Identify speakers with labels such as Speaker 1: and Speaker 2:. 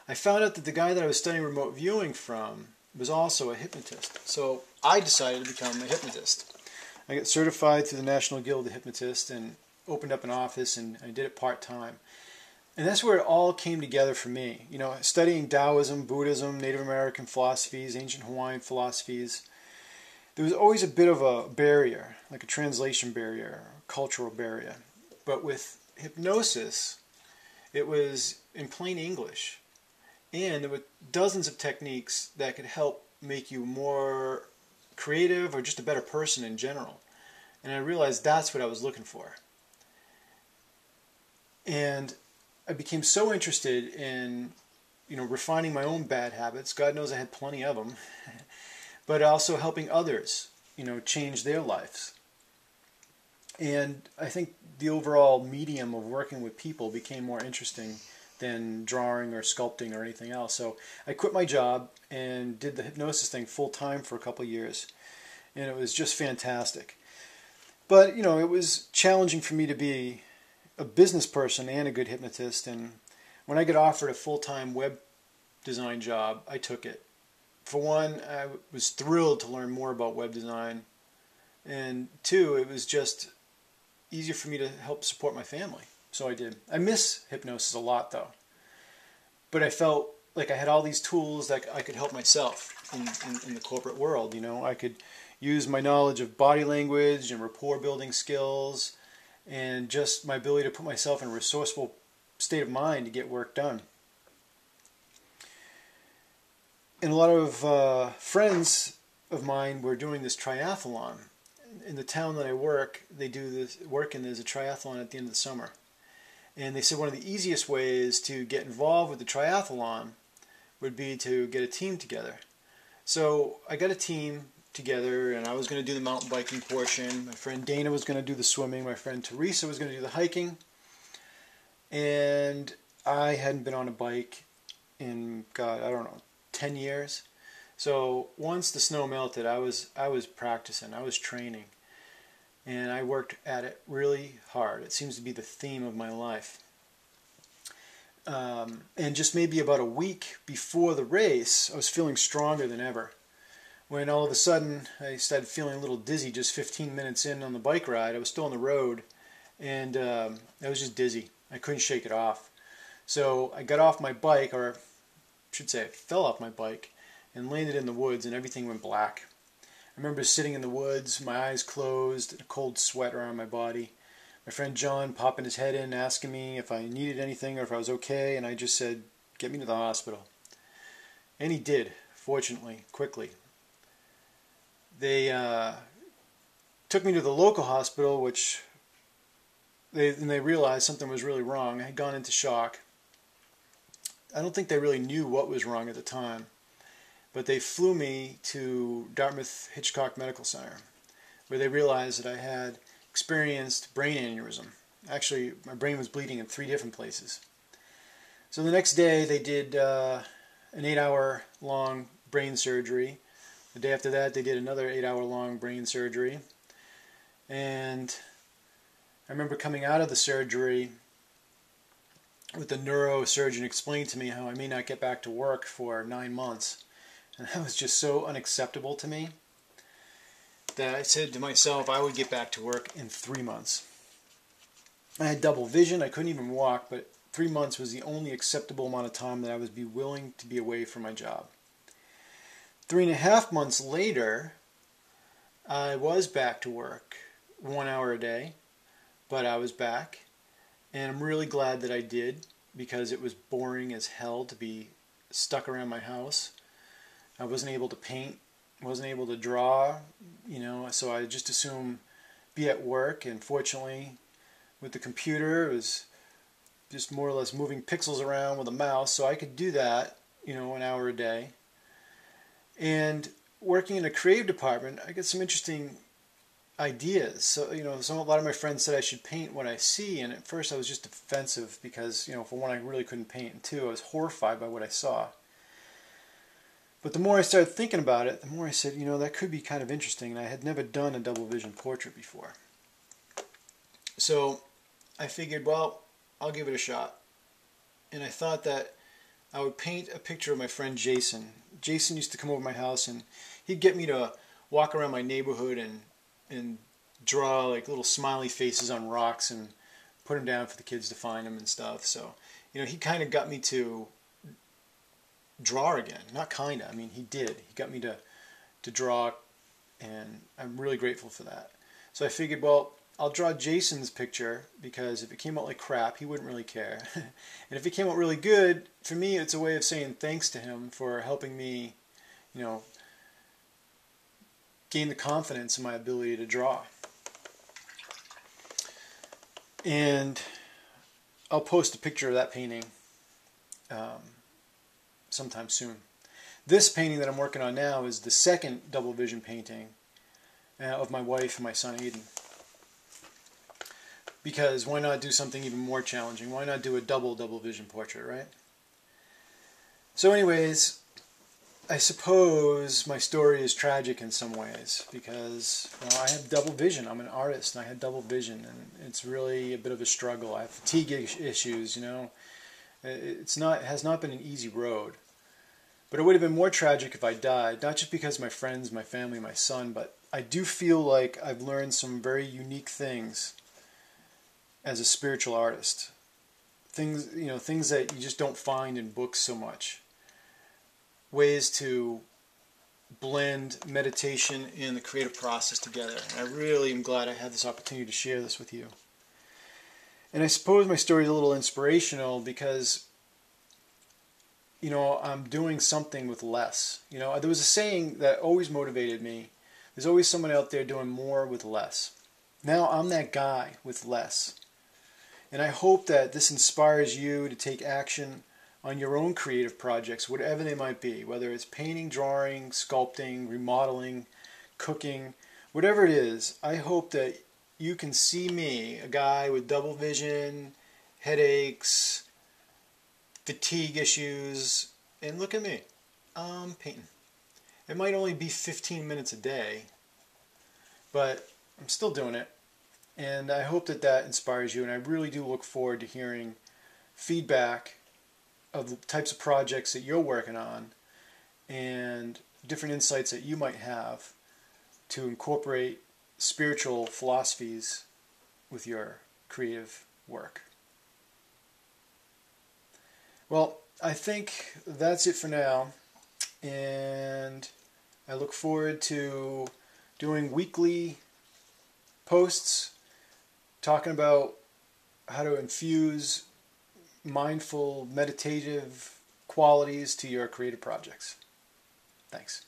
Speaker 1: I found out that the guy that I was studying remote viewing from was also a hypnotist. So I decided to become a hypnotist. I got certified through the National Guild of Hypnotists and opened up an office, and I did it part-time. And that's where it all came together for me. You know, studying Taoism, Buddhism, Native American philosophies, ancient Hawaiian philosophies, there was always a bit of a barrier, like a translation barrier, a cultural barrier. But with hypnosis, it was in plain English. And there were dozens of techniques that could help make you more creative or just a better person in general. And I realized that's what I was looking for. And I became so interested in, refining my own bad habits. God knows I had plenty of them. But also helping others, change their lives. And I think the overall medium of working with people became more interesting than drawing or sculpting or anything else. So I quit my job and did the hypnosis thing full time for a couple of years. And it was just fantastic. But, it was challenging for me to be a business person and a good hypnotist. And when I got offered a full-time web design job, I took it. For one, I was thrilled to learn more about web design. And two, it was just easier for me to help support my family. So I did. I miss hypnosis a lot, though. But I felt like I had all these tools that I could help myself in the corporate world. I could use my knowledge of body language and rapport building skills and just my ability to put myself in a resourceful state of mind to get work done. And a lot of friends of mine were doing this triathlon. In the town that I work, they do this work, and there's a triathlon at the end of the summer. And they said one of the easiest ways to get involved with the triathlon would be to get a team together. So I got a team together, and I was going to do the mountain biking portion. My friend Dana was going to do the swimming. My friend Teresa was going to do the hiking. And I hadn't been on a bike in, God, I don't know, 10 years. So once the snow melted, I was practicing, I was training, and I worked at it really hard. It seems to be the theme of my life. And just maybe about a week before the race, I was feeling stronger than ever. When all of a sudden I started feeling a little dizzy just 15 minutes in on the bike ride. I was still on the road, and I was just dizzy. I couldn't shake it off. So I got off my bike, or I should say I fell off my bike, and landed in the woods, and everything went black. I remember sitting in the woods, my eyes closed, a cold sweat around my body. My friend John popping his head in, asking me if I needed anything or if I was okay, and I just said, "Get me to the hospital." And he did, fortunately, quickly. They took me to the local hospital, which they realized something was really wrong. I had gone into shock. I don't think they really knew what was wrong at the time. But they flew me to Dartmouth Hitchcock Medical Center, where they realized that I had experienced brain aneurysm. Actually, my brain was bleeding in 3 different places. So the next day they did an 8-hour-long brain surgery. The day after that they did another 8-hour-long brain surgery. And I remember coming out of the surgery with the neurosurgeon explaining to me how I may not get back to work for 9 months. And that was just so unacceptable to me that I said to myself I would get back to work in 3 months. I had double vision, I couldn't even walk, but 3 months was the only acceptable amount of time that I would be willing to be away from my job. 3.5 months later, I was back to work 1 hour a day, but I was back, and I'm really glad that I did, because it was boring as hell to be stuck around my house. I wasn't able to paint, wasn't able to draw, so I just assumed be at work, and fortunately with the computer it was just more or less moving pixels around with a mouse, so I could do that, 1 hour a day. And working in a creative department, I get some interesting ideas. So, a lot of my friends said I should paint what I see, and at first I was just defensive because, for one, I really couldn't paint, and two, I was horrified by what I saw. But the more I started thinking about it, the more I said, that could be kind of interesting, and I had never done a double vision portrait before. So I figured, well, I'll give it a shot. And I thought that I would paint a picture of my friend Jason. Jason used to come over to my house and he'd get me to walk around my neighborhood and draw like little smiley faces on rocks and put them down for the kids to find them and stuff. So, you know, he kind of got me to draw again. Not kind of, I mean, he did. He got me to draw, and I'm really grateful for that. So I figured, well, I'll draw Jason's picture, because if it came out like crap, he wouldn't really care. And if it came out really good, for me, it's a way of saying thanks to him for helping me, you know, gain the confidence in my ability to draw. And I'll post a picture of that painting sometime soon. This painting that I'm working on now is the second double vision painting of my wife and my son Aiden. Because why not do something even more challenging? Why not do a double vision portrait, right? So anyways, I suppose my story is tragic in some ways, because, you know, I have double vision. I'm an artist and I had double vision, and it's really a bit of a struggle. I have fatigue issues, you know. It has not been an easy road. But it would have been more tragic if I died, not just because of my friends, my family, my son, but I do feel like I've learned some very unique things as a spiritual artist. Things, you know, things that you just don't find in books so much. Ways to blend meditation and the creative process together. And I really am glad I had this opportunity to share this with you. And I suppose my story is a little inspirational because, you know, I'm doing something with less. You know, there was a saying that always motivated me. There's always someone out there doing more with less. Now I'm that guy with less. And I hope that this inspires you to take action on your own creative projects, whatever they might be, whether it's painting, drawing, sculpting, remodeling, cooking, whatever it is. I hope that you can see me, a guy with double vision, headaches, fatigue issues, and look at me, I'm painting. It might only be 15 minutes a day, but I'm still doing it. And I hope that that inspires you, and I really do look forward to hearing feedback of the types of projects that you're working on and different insights that you might have to incorporate spiritual philosophies with your creative work. Well, I think that's it for now, and I look forward to doing weekly posts talking about how to infuse mindful, meditative qualities to your creative projects. Thanks.